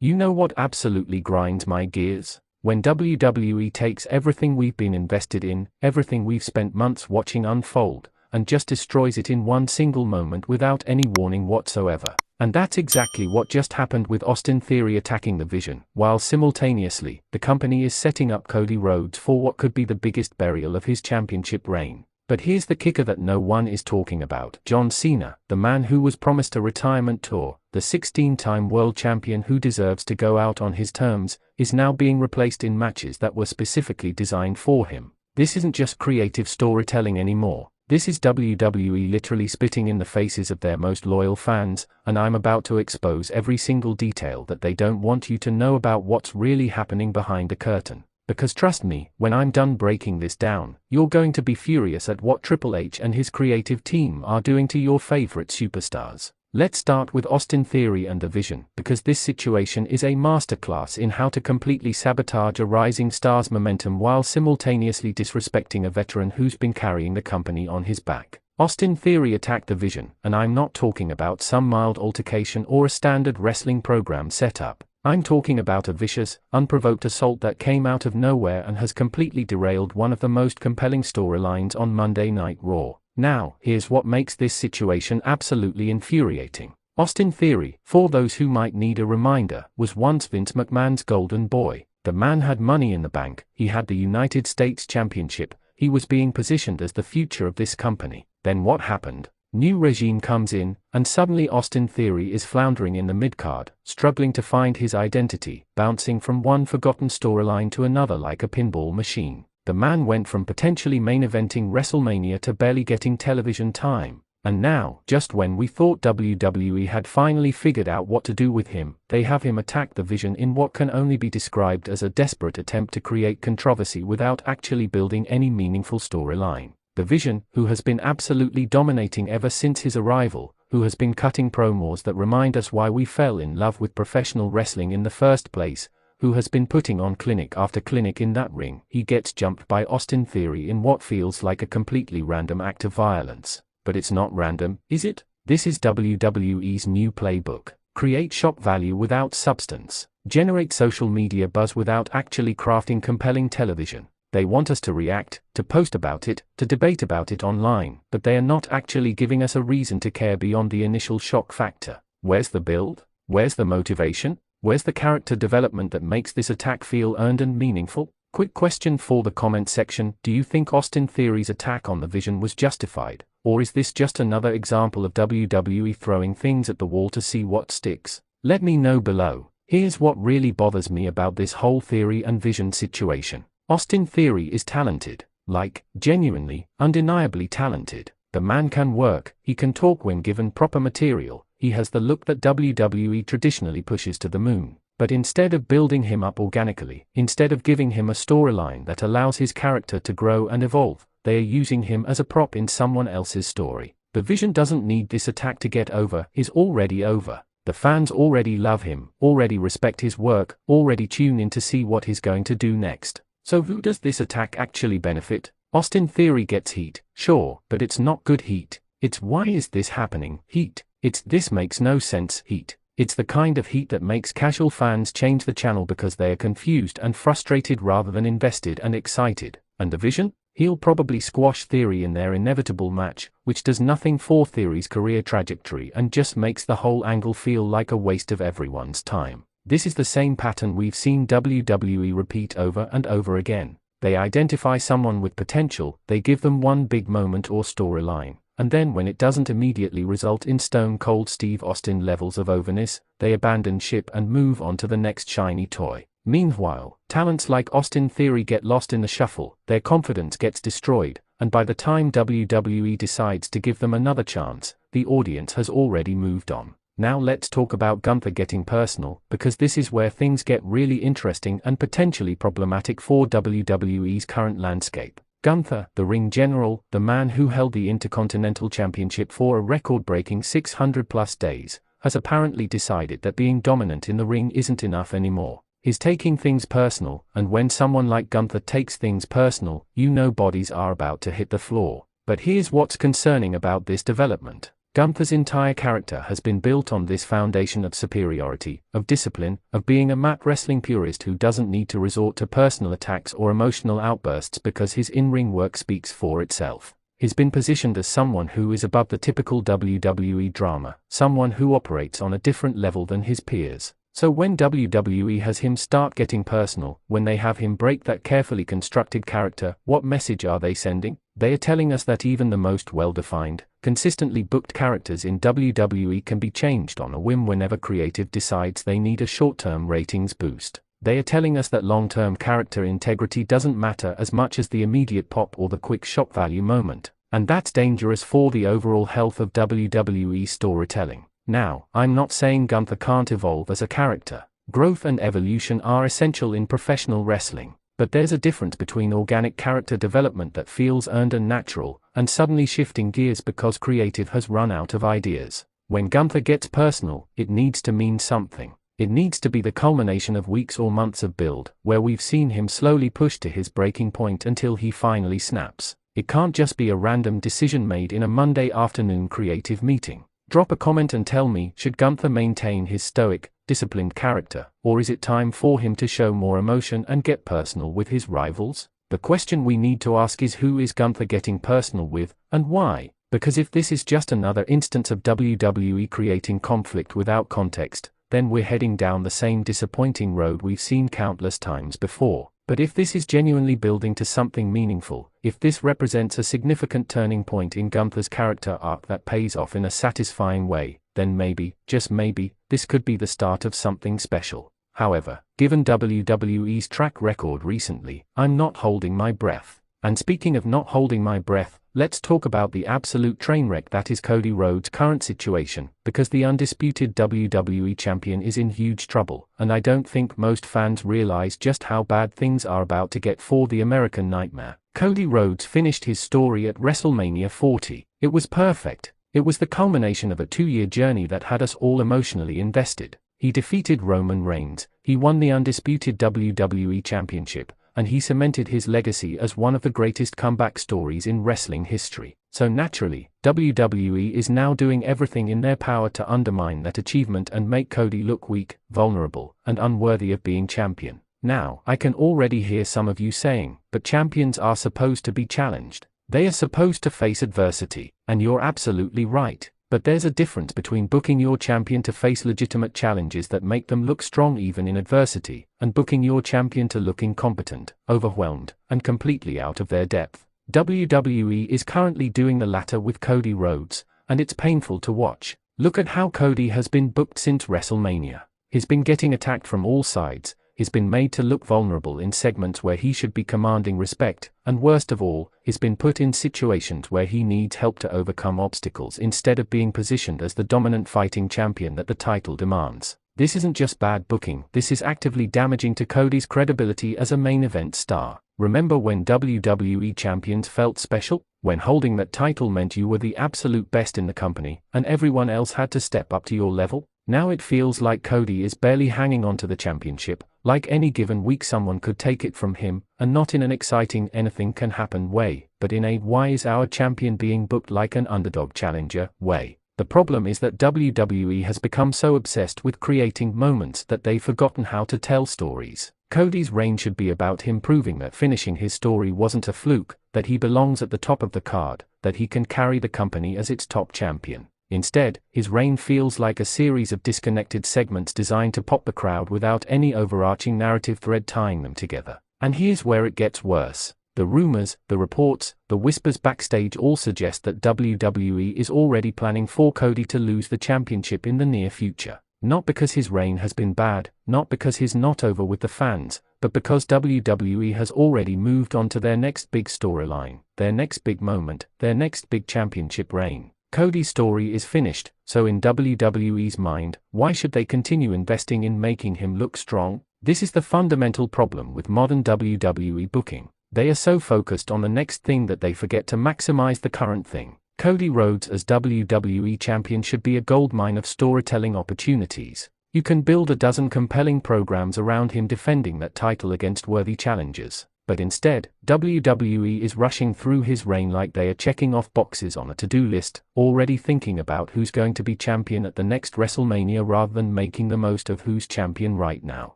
You know what absolutely grinds my gears? When WWE takes everything we've been invested in, everything we've spent months watching unfold, and just destroys it in one single moment without any warning whatsoever. And that's exactly what just happened with Austin Theory attacking the Vision, while simultaneously, the company is setting up Cody Rhodes for what could be the biggest burial of his championship reign. But here's the kicker that no one is talking about. John Cena, the man who was promised a retirement tour, the 16-time world champion who deserves to go out on his terms, is now being replaced in matches that were specifically designed for him. This isn't just creative storytelling anymore. This is WWE literally spitting in the faces of their most loyal fans, and I'm about to expose every single detail that they don't want you to know about what's really happening behind the curtain. Because trust me, when I'm done breaking this down, you're going to be furious at what Triple H and his creative team are doing to your favorite superstars. Let's start with Austin Theory and the Vision, because this situation is a masterclass in how to completely sabotage a rising star's momentum while simultaneously disrespecting a veteran who's been carrying the company on his back. Austin Theory attacked the Vision, and I'm not talking about some mild altercation or a standard wrestling program setup. I'm talking about a vicious, unprovoked assault that came out of nowhere and has completely derailed one of the most compelling storylines on Monday Night Raw. Now, here's what makes this situation absolutely infuriating. Austin Theory, for those who might need a reminder, was once Vince McMahon's golden boy. The man had money in the bank, he had the United States Championship, he was being positioned as the future of this company. Then what happened? New regime comes in, and suddenly Austin Theory is floundering in the midcard, struggling to find his identity, bouncing from one forgotten storyline to another like a pinball machine. The man went from potentially main eventing WrestleMania to barely getting television time. And now, just when we thought WWE had finally figured out what to do with him, they have him attack the Vision in what can only be described as a desperate attempt to create controversy without actually building any meaningful storyline. The Vision, who has been absolutely dominating ever since his arrival, who has been cutting promos that remind us why we fell in love with professional wrestling in the first place, who has been putting on clinic after clinic in that ring, he gets jumped by Austin Theory in what feels like a completely random act of violence. But it's not random, is it? This is WWE's new playbook. Create shock value without substance. Generate social media buzz without actually crafting compelling television. They want us to react, to post about it, to debate about it online, but they are not actually giving us a reason to care beyond the initial shock factor. Where's the build? Where's the motivation? Where's the character development that makes this attack feel earned and meaningful? Quick question for the comment section: do you think Austin Theory's attack on the Vision was justified, or is this just another example of WWE throwing things at the wall to see what sticks? Let me know below. Here's what really bothers me about this whole Theory and Vision situation. Austin Theory is talented, like, genuinely, undeniably talented. The man can work, he can talk when given proper material, he has the look that WWE traditionally pushes to the moon. But instead of building him up organically, instead of giving him a storyline that allows his character to grow and evolve, they are using him as a prop in someone else's story. The Vision doesn't need this attack to get over, he's already over. The fans already love him, already respect his work, already tune in to see what he's going to do next. So who does this attack actually benefit? Austin Theory gets heat, sure, but it's not good heat. It's why is this happening heat. It's this makes no sense heat. It's the kind of heat that makes casual fans change the channel because they are confused and frustrated rather than invested and excited. And the Vision? He'll probably squash Theory in their inevitable match, which does nothing for Theory's career trajectory and just makes the whole angle feel like a waste of everyone's time. This is the same pattern we've seen WWE repeat over and over again. They identify someone with potential, they give them one big moment or storyline, and then when it doesn't immediately result in Stone Cold Steve Austin levels of overness, they abandon ship and move on to the next shiny toy. Meanwhile, talents like Austin Theory get lost in the shuffle, their confidence gets destroyed, and by the time WWE decides to give them another chance, the audience has already moved on. Now let's talk about Gunther getting personal, because this is where things get really interesting and potentially problematic for WWE's current landscape. Gunther, the ring general, the man who held the Intercontinental Championship for a record-breaking 600-plus days, has apparently decided that being dominant in the ring isn't enough anymore. He's taking things personal, and when someone like Gunther takes things personal, you know bodies are about to hit the floor. But here's what's concerning about this development. Gunther's entire character has been built on this foundation of superiority, of discipline, of being a mat wrestling purist who doesn't need to resort to personal attacks or emotional outbursts because his in-ring work speaks for itself. He's been positioned as someone who is above the typical WWE drama, someone who operates on a different level than his peers. So when WWE has him start getting personal, when they have him break that carefully constructed character, what message are they sending? They are telling us that even the most well-defined, consistently booked characters in WWE can be changed on a whim whenever creative decides they need a short-term ratings boost. They are telling us that long-term character integrity doesn't matter as much as the immediate pop or the quick shock value moment, and that's dangerous for the overall health of WWE storytelling. Now, I'm not saying Gunther can't evolve as a character. Growth and evolution are essential in professional wrestling, but there's a difference between organic character development that feels earned and natural, and suddenly shifting gears because creative has run out of ideas. When Gunther gets personal, it needs to mean something. It needs to be the culmination of weeks or months of build, where we've seen him slowly push to his breaking point until he finally snaps. It can't just be a random decision made in a Monday afternoon creative meeting. Drop a comment and tell me, should Gunther maintain his stoic, disciplined character, or is it time for him to show more emotion and get personal with his rivals? The question we need to ask is, who is Gunther getting personal with, and why? Because if this is just another instance of WWE creating conflict without context, then we're heading down the same disappointing road we've seen countless times before. But if this is genuinely building to something meaningful, if this represents a significant turning point in Gunther's character arc that pays off in a satisfying way, then maybe, just maybe, this could be the start of something special. However, given WWE's track record recently, I'm not holding my breath. And speaking of not holding my breath, let's talk about the absolute train wreck that is Cody Rhodes' current situation, because the undisputed WWE champion is in huge trouble, and I don't think most fans realize just how bad things are about to get for the American Nightmare. Cody Rhodes finished his story at WrestleMania 40. It was perfect. It was the culmination of a 2-year journey that had us all emotionally invested. He defeated Roman Reigns, he won the undisputed WWE Championship, and he cemented his legacy as one of the greatest comeback stories in wrestling history. So naturally, WWE is now doing everything in their power to undermine that achievement and make Cody look weak, vulnerable, and unworthy of being champion. Now, I can already hear some of you saying, but champions are supposed to be challenged. They are supposed to face adversity, and you're absolutely right. But there's a difference between booking your champion to face legitimate challenges that make them look strong even in adversity, and booking your champion to look incompetent, overwhelmed, and completely out of their depth. WWE is currently doing the latter with Cody Rhodes, and it's painful to watch. Look at how Cody has been booked since WrestleMania. He's been getting attacked from all sides, he's been made to look vulnerable in segments where he should be commanding respect, and worst of all, he's been put in situations where he needs help to overcome obstacles instead of being positioned as the dominant fighting champion that the title demands. This isn't just bad booking, this is actively damaging to Cody's credibility as a main event star. Remember when WWE champions felt special? When holding that title meant you were the absolute best in the company, and everyone else had to step up to your level? Now it feels like Cody is barely hanging on to the championship, like any given week someone could take it from him, and not in an exciting anything can happen way, but in a why is our champion being booked like an underdog challenger way. The problem is that WWE has become so obsessed with creating moments that they've forgotten how to tell stories. Cody's reign should be about him proving that finishing his story wasn't a fluke, that he belongs at the top of the card, that he can carry the company as its top champion. Instead, his reign feels like a series of disconnected segments designed to pop the crowd without any overarching narrative thread tying them together. And here's where it gets worse. The rumors, the reports, the whispers backstage all suggest that WWE is already planning for Cody to lose the championship in the near future. Not because his reign has been bad, not because he's not over with the fans, but because WWE has already moved on to their next big storyline, their next big moment, their next big championship reign. Cody's story is finished, so in WWE's mind, why should they continue investing in making him look strong? This is the fundamental problem with modern WWE booking. They are so focused on the next thing that they forget to maximize the current thing. Cody Rhodes as WWE champion should be a goldmine of storytelling opportunities. You can build a dozen compelling programs around him defending that title against worthy challengers. But instead, WWE is rushing through his reign like they are checking off boxes on a to-do list, already thinking about who's going to be champion at the next WrestleMania rather than making the most of who's champion right now.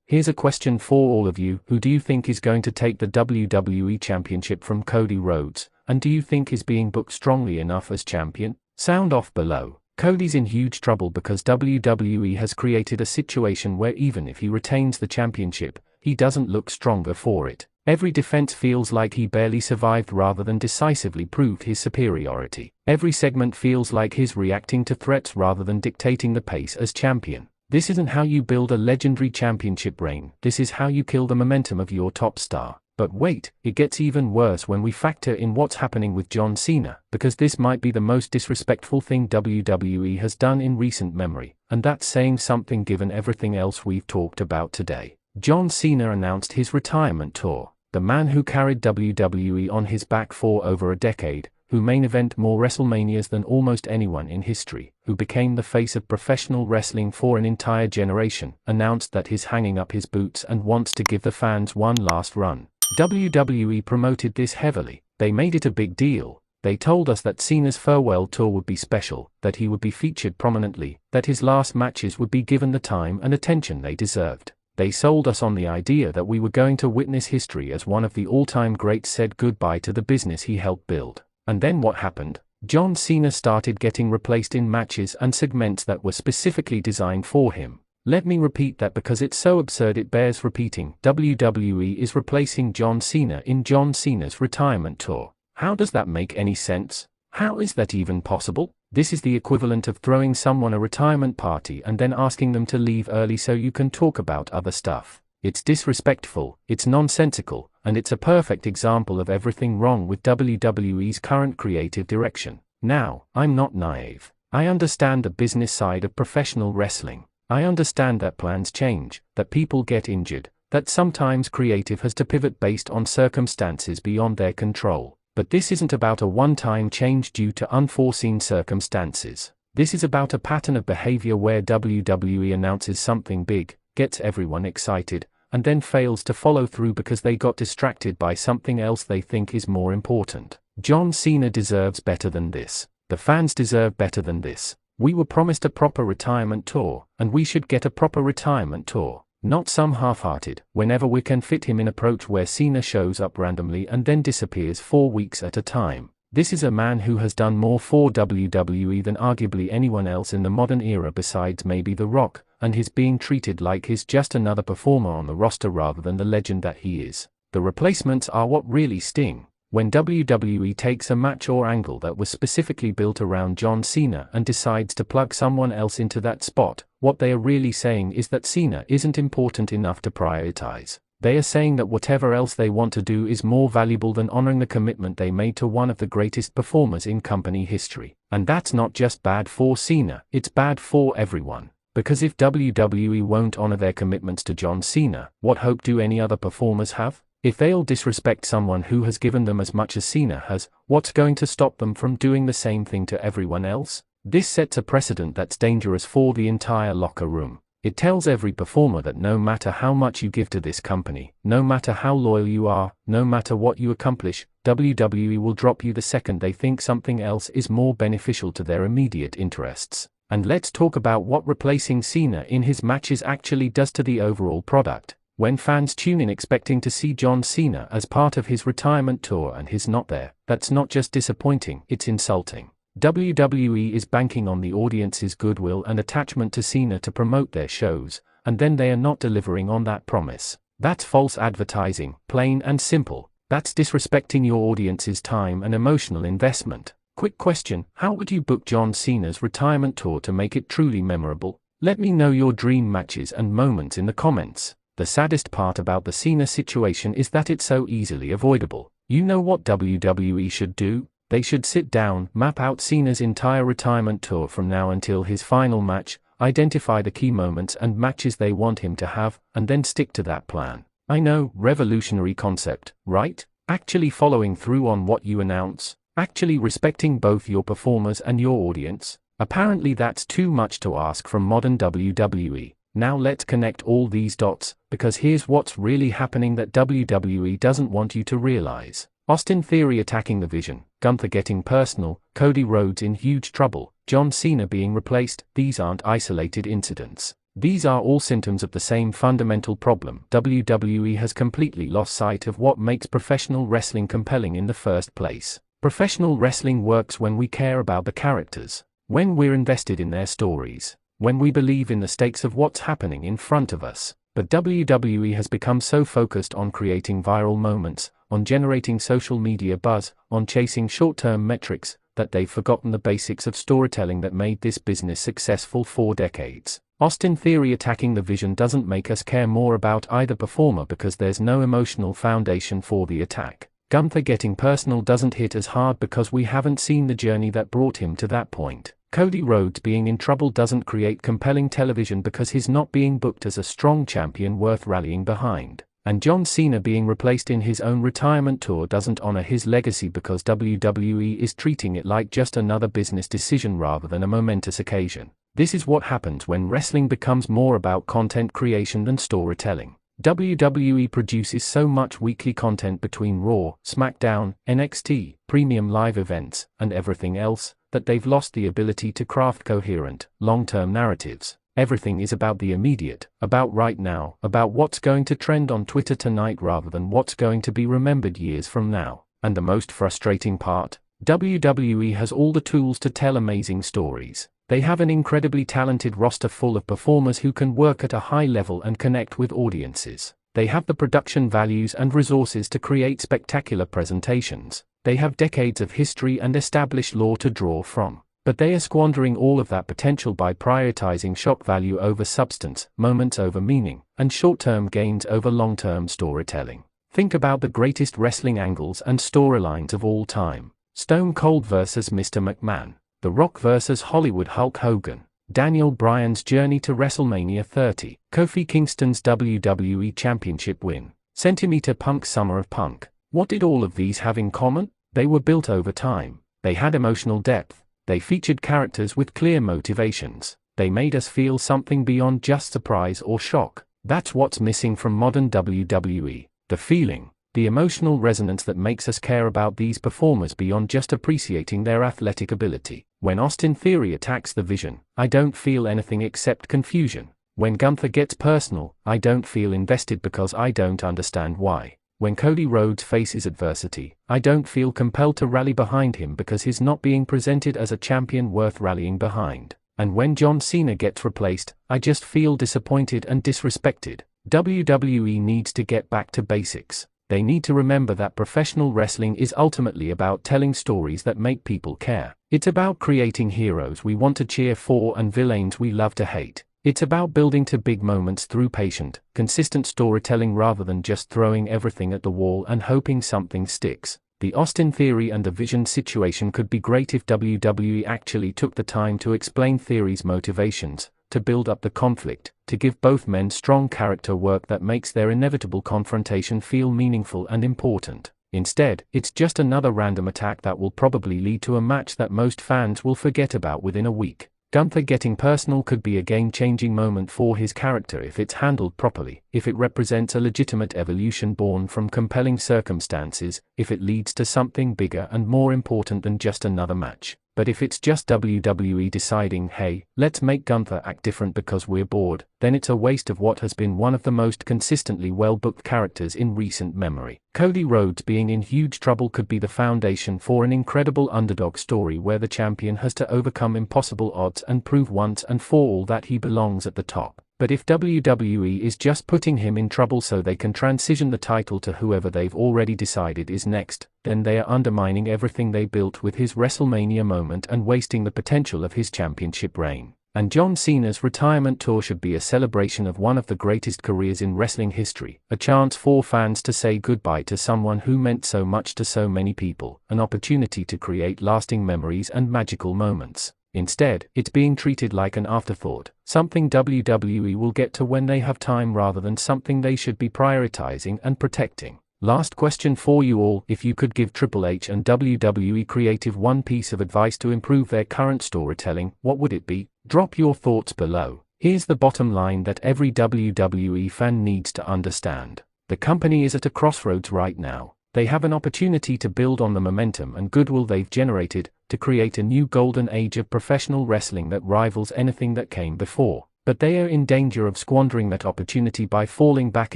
Here's a question for all of you: who do you think is going to take the WWE Championship from Cody Rhodes, and do you think is being booked strongly enough as champion? Sound off below. Cody's in huge trouble because WWE has created a situation where even if he retains the championship, he doesn't look stronger for it. Every defense feels like he barely survived rather than decisively proved his superiority. Every segment feels like he's reacting to threats rather than dictating the pace as champion. This isn't how you build a legendary championship reign, this is how you kill the momentum of your top star. But wait, it gets even worse when we factor in what's happening with John Cena, because this might be the most disrespectful thing WWE has done in recent memory, and that's saying something given everything else we've talked about today. John Cena announced his retirement tour. The man who carried WWE on his back for over a decade, who main event more WrestleManias than almost anyone in history, who became the face of professional wrestling for an entire generation, announced that he's hanging up his boots and wants to give the fans one last run. WWE promoted this heavily. They made it a big deal. They told us that Cena's farewell tour would be special, that he would be featured prominently, that his last matches would be given the time and attention they deserved. They sold us on the idea that we were going to witness history as one of the all-time greats said goodbye to the business he helped build. And then what happened? John Cena started getting replaced in matches and segments that were specifically designed for him. Let me repeat that because it's so absurd it bears repeating. WWE is replacing John Cena in John Cena's retirement tour. How does that make any sense? How is that even possible? This is the equivalent of throwing someone a retirement party and then asking them to leave early so you can talk about other stuff. It's disrespectful, it's nonsensical, and it's a perfect example of everything wrong with WWE's current creative direction. Now, I'm not naive. I understand the business side of professional wrestling. I understand that plans change, that people get injured, that sometimes creative has to pivot based on circumstances beyond their control. But this isn't about a one-time change due to unforeseen circumstances. This is about a pattern of behavior where WWE announces something big, gets everyone excited, and then fails to follow through because they got distracted by something else they think is more important. John Cena deserves better than this. The fans deserve better than this. We were promised a proper retirement tour, and we should get a proper retirement tour. Not some half-hearted, whenever we can fit him in approach where Cena shows up randomly and then disappears 4 weeks at a time. This is a man who has done more for WWE than arguably anyone else in the modern era besides maybe The Rock, and he's being treated like he's just another performer on the roster rather than the legend that he is. The replacements are what really sting. When WWE takes a match or angle that was specifically built around John Cena and decides to plug someone else into that spot, what they are really saying is that Cena isn't important enough to prioritize. They are saying that whatever else they want to do is more valuable than honoring the commitment they made to one of the greatest performers in company history. And that's not just bad for Cena, it's bad for everyone. Because if WWE won't honor their commitments to John Cena, what hope do any other performers have? If they'll disrespect someone who has given them as much as Cena has, what's going to stop them from doing the same thing to everyone else? This sets a precedent that's dangerous for the entire locker room. It tells every performer that no matter how much you give to this company, no matter how loyal you are, no matter what you accomplish, WWE will drop you the second they think something else is more beneficial to their immediate interests. And let's talk about what replacing Cena in his matches actually does to the overall product. When fans tune in expecting to see John Cena as part of his retirement tour and he's not there, that's not just disappointing, it's insulting. WWE is banking on the audience's goodwill and attachment to Cena to promote their shows, and then they are not delivering on that promise. That's false advertising, plain and simple. That's disrespecting your audience's time and emotional investment. Quick question: how would you book John Cena's retirement tour to make it truly memorable? Let me know your dream matches and moments in the comments. The saddest part about the Cena situation is that it's so easily avoidable. You know what WWE should do? They should sit down, map out Cena's entire retirement tour from now until his final match, identify the key moments and matches they want him to have, and then stick to that plan. I know, revolutionary concept, right? Actually following through on what you announce, actually respecting both your performers and your audience. Apparently that's too much to ask from modern WWE. Now let's connect all these dots, because here's what's really happening that WWE doesn't want you to realize. Austin Theory attacking the Vision, Gunther getting personal, Cody Rhodes in huge trouble, John Cena being replaced. These aren't isolated incidents. These are all symptoms of the same fundamental problem. WWE has completely lost sight of what makes professional wrestling compelling in the first place. Professional wrestling works when we care about the characters, when we're invested in their stories, when we believe in the stakes of what's happening in front of us. But WWE has become so focused on creating viral moments, on generating social media buzz, on chasing short-term metrics, that they've forgotten the basics of storytelling that made this business successful for decades. Austin Theory attacking the Vision doesn't make us care more about either performer because there's no emotional foundation for the attack. Gunther getting personal doesn't hit as hard because we haven't seen the journey that brought him to that point. Cody Rhodes being in trouble doesn't create compelling television because he's not being booked as a strong champion worth rallying behind. And John Cena being replaced in his own retirement tour doesn't honor his legacy because WWE is treating it like just another business decision rather than a momentous occasion. This is what happens when wrestling becomes more about content creation than storytelling. WWE produces so much weekly content between Raw, Smackdown, NXT, premium live events, and everything else, that they've lost the ability to craft coherent, long-term narratives. Everything is about the immediate, about right now, about what's going to trend on Twitter tonight rather than what's going to be remembered years from now. And the most frustrating part? WWE has all the tools to tell amazing stories. They have an incredibly talented roster full of performers who can work at a high level and connect with audiences. They have the production values and resources to create spectacular presentations. They have decades of history and established lore to draw from. But they are squandering all of that potential by prioritizing shock value over substance, moments over meaning, and short-term gains over long-term storytelling. Think about the greatest wrestling angles and storylines of all time. Stone Cold vs. Mr. McMahon. The Rock vs. Hollywood Hulk Hogan, Daniel Bryan's journey to WrestleMania 30, Kofi Kingston's WWE Championship win, Centimeter Punk's Summer of Punk. What did all of these have in common? They were built over time. They had emotional depth. They featured characters with clear motivations. They made us feel something beyond just surprise or shock. That's what's missing from modern WWE. The feeling. The emotional resonance that makes us care about these performers beyond just appreciating their athletic ability. When Austin Theory attacks the Vision, I don't feel anything except confusion. When Gunther gets personal, I don't feel invested because I don't understand why. When Cody Rhodes faces adversity, I don't feel compelled to rally behind him because he's not being presented as a champion worth rallying behind. And when John Cena gets replaced, I just feel disappointed and disrespected. WWE needs to get back to basics. They need to remember that professional wrestling is ultimately about telling stories that make people care. It's about creating heroes we want to cheer for and villains we love to hate. It's about building to big moments through patient, consistent storytelling rather than just throwing everything at the wall and hoping something sticks. The Austin Theory and the Vision situation could be great if WWE actually took the time to explain Theory's motivations, to build up the conflict, to give both men strong character work that makes their inevitable confrontation feel meaningful and important. Instead, it's just another random attack that will probably lead to a match that most fans will forget about within a week. Gunther getting personal could be a game-changing moment for his character if it's handled properly, if it represents a legitimate evolution born from compelling circumstances, if it leads to something bigger and more important than just another match. But if it's just WWE deciding, hey, let's make Gunther act different because we're bored, then it's a waste of what has been one of the most consistently well-booked characters in recent memory. Cody Rhodes being in huge trouble could be the foundation for an incredible underdog story where the champion has to overcome impossible odds and prove once and for all that he belongs at the top. But if WWE is just putting him in trouble so they can transition the title to whoever they've already decided is next, then they are undermining everything they built with his WrestleMania moment and wasting the potential of his championship reign. And John Cena's retirement tour should be a celebration of one of the greatest careers in wrestling history, a chance for fans to say goodbye to someone who meant so much to so many people, an opportunity to create lasting memories and magical moments. Instead, it's being treated like an afterthought, something WWE will get to when they have time rather than something they should be prioritizing and protecting. Last question for you all: if you could give Triple H and WWE Creative one piece of advice to improve their current storytelling, what would it be? Drop your thoughts below. Here's the bottom line that every WWE fan needs to understand. The company is at a crossroads right now. They have an opportunity to build on the momentum and goodwill they've generated, to create a new golden age of professional wrestling that rivals anything that came before. But they are in danger of squandering that opportunity by falling back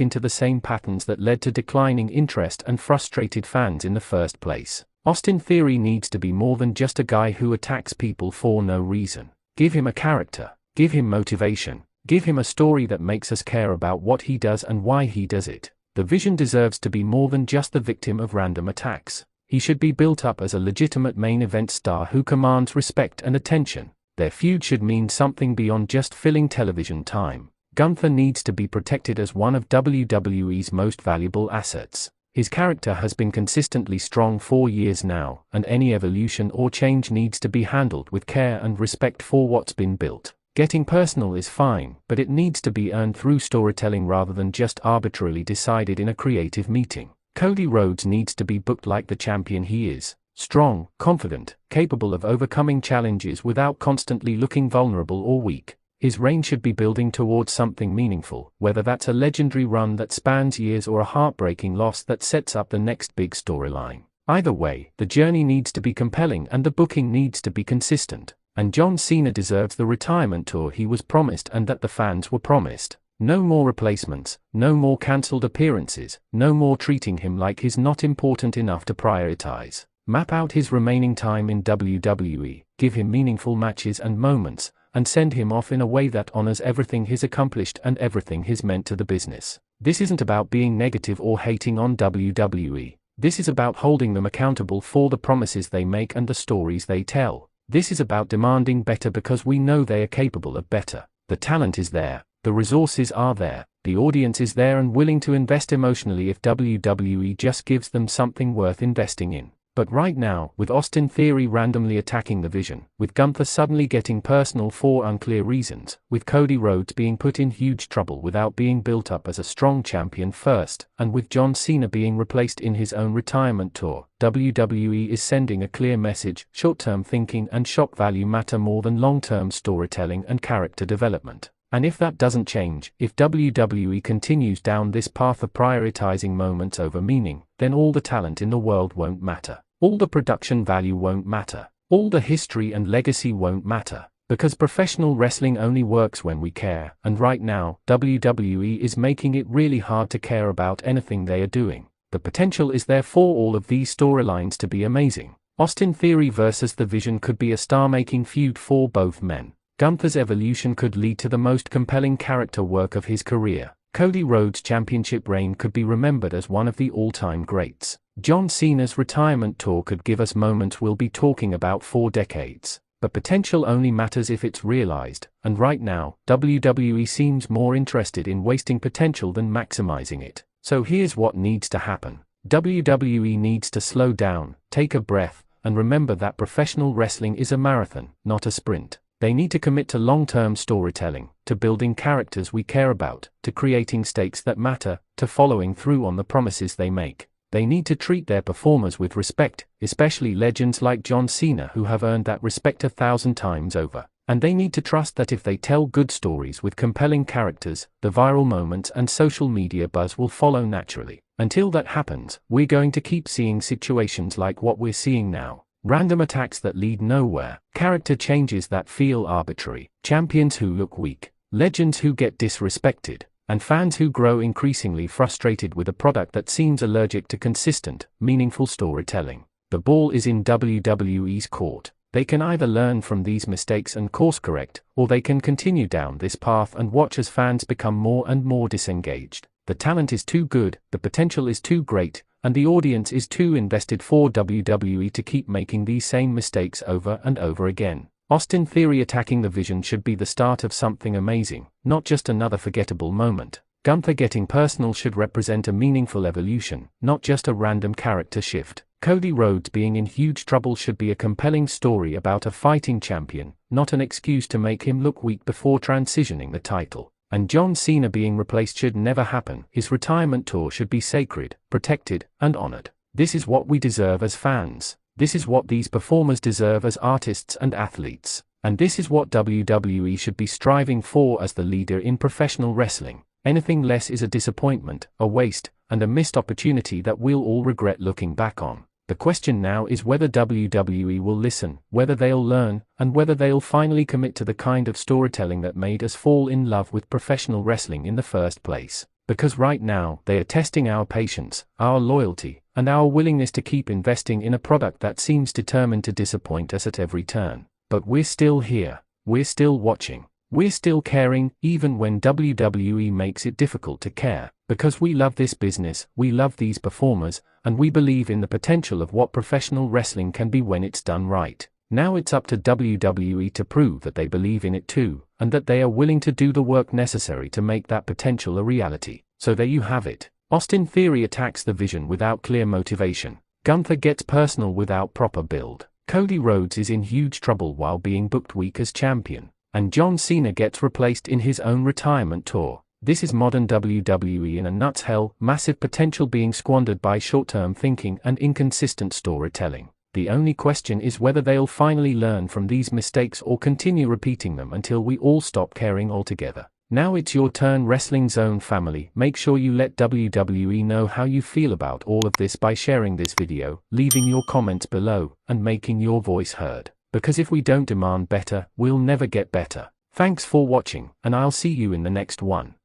into the same patterns that led to declining interest and frustrated fans in the first place. Austin Theory needs to be more than just a guy who attacks people for no reason. Give him a character, give him motivation, give him a story that makes us care about what he does and why he does it. The Vision deserves to be more than just the victim of random attacks. He should be built up as a legitimate main event star who commands respect and attention. Their feud should mean something beyond just filling television time. Gunther needs to be protected as one of WWE's most valuable assets. His character has been consistently strong for years now, and any evolution or change needs to be handled with care and respect for what's been built. Getting personal is fine, but it needs to be earned through storytelling rather than just arbitrarily decided in a creative meeting. Cody Rhodes needs to be booked like the champion he is. Strong, confident, capable of overcoming challenges without constantly looking vulnerable or weak. His reign should be building towards something meaningful, whether that's a legendary run that spans years or a heartbreaking loss that sets up the next big storyline. Either way, the journey needs to be compelling and the booking needs to be consistent. And John Cena deserves the retirement tour he was promised and that the fans were promised. No more replacements, no more cancelled appearances, no more treating him like he's not important enough to prioritize. Map out his remaining time in WWE, give him meaningful matches and moments, and send him off in a way that honors everything he's accomplished and everything he's meant to the business. This isn't about being negative or hating on WWE. This is about holding them accountable for the promises they make and the stories they tell. This is about demanding better because we know they are capable of better. The talent is there, the resources are there, the audience is there and willing to invest emotionally if WWE just gives them something worth investing in. But right now, with Austin Theory randomly attacking the Vision, with Gunther suddenly getting personal for unclear reasons, with Cody Rhodes being put in huge trouble without being built up as a strong champion first, and with John Cena being replaced in his own retirement tour, WWE is sending a clear message: short-term thinking and shock value matter more than long-term storytelling and character development. And if that doesn't change, if WWE continues down this path of prioritizing moments over meaning, then all the talent in the world won't matter. All the production value won't matter. All the history and legacy won't matter. Because professional wrestling only works when we care, and right now, WWE is making it really hard to care about anything they are doing. The potential is there for all of these storylines to be amazing. Austin Theory versus The Vision could be a star-making feud for both men. Gunther's evolution could lead to the most compelling character work of his career. Cody Rhodes' championship reign could be remembered as one of the all-time greats. John Cena's retirement tour could give us moments we'll be talking about for decades. But potential only matters if it's realized, and right now, WWE seems more interested in wasting potential than maximizing it. So here's what needs to happen. WWE needs to slow down, take a breath, and remember that professional wrestling is a marathon, not a sprint. They need to commit to long-term storytelling, to building characters we care about, to creating stakes that matter, to following through on the promises they make. They need to treat their performers with respect, especially legends like John Cena who have earned that respect 1,000 times over. And they need to trust that if they tell good stories with compelling characters, the viral moments and social media buzz will follow naturally. Until that happens, we're going to keep seeing situations like what we're seeing now. Random attacks that lead nowhere, character changes that feel arbitrary, champions who look weak, legends who get disrespected, and fans who grow increasingly frustrated with a product that seems allergic to consistent, meaningful storytelling. The ball is in WWE's court. They can either learn from these mistakes and course correct, or they can continue down this path and watch as fans become more and more disengaged. The talent is too good, the potential is too great, and the audience is too invested for WWE to keep making these same mistakes over and over again. Austin Theory attacking the Vision should be the start of something amazing, not just another forgettable moment. Gunther getting personal should represent a meaningful evolution, not just a random character shift. Cody Rhodes being in huge trouble should be a compelling story about a fighting champion, not an excuse to make him look weak before transitioning the title. And John Cena being replaced should never happen. His retirement tour should be sacred, protected, and honored. This is what we deserve as fans. This is what these performers deserve as artists and athletes. And this is what WWE should be striving for as the leader in professional wrestling. Anything less is a disappointment, a waste, and a missed opportunity that we'll all regret looking back on. The question now is whether WWE will listen, whether they'll learn, and whether they'll finally commit to the kind of storytelling that made us fall in love with professional wrestling in the first place. Because right now, they are testing our patience, our loyalty, and our willingness to keep investing in a product that seems determined to disappoint us at every turn. But we're still here, we're still watching, we're still caring, even when WWE makes it difficult to care. Because we love this business, we love these performers, and we believe in the potential of what professional wrestling can be when it's done right. Now it's up to WWE to prove that they believe in it too, and that they are willing to do the work necessary to make that potential a reality. So there you have it. Austin Theory attacks the vision without clear motivation. Gunther gets personal without proper build. Cody Rhodes is in huge trouble while being booked weak as champion. And John Cena gets replaced in his own retirement tour. This is modern WWE in a nutshell, massive potential being squandered by short-term thinking and inconsistent storytelling. The only question is whether they'll finally learn from these mistakes or continue repeating them until we all stop caring altogether. Now it's your turn, Wrestling Zone family. Make sure you let WWE know how you feel about all of this by sharing this video, leaving your comments below, and making your voice heard. Because if we don't demand better, we'll never get better. Thanks for watching, and I'll see you in the next one.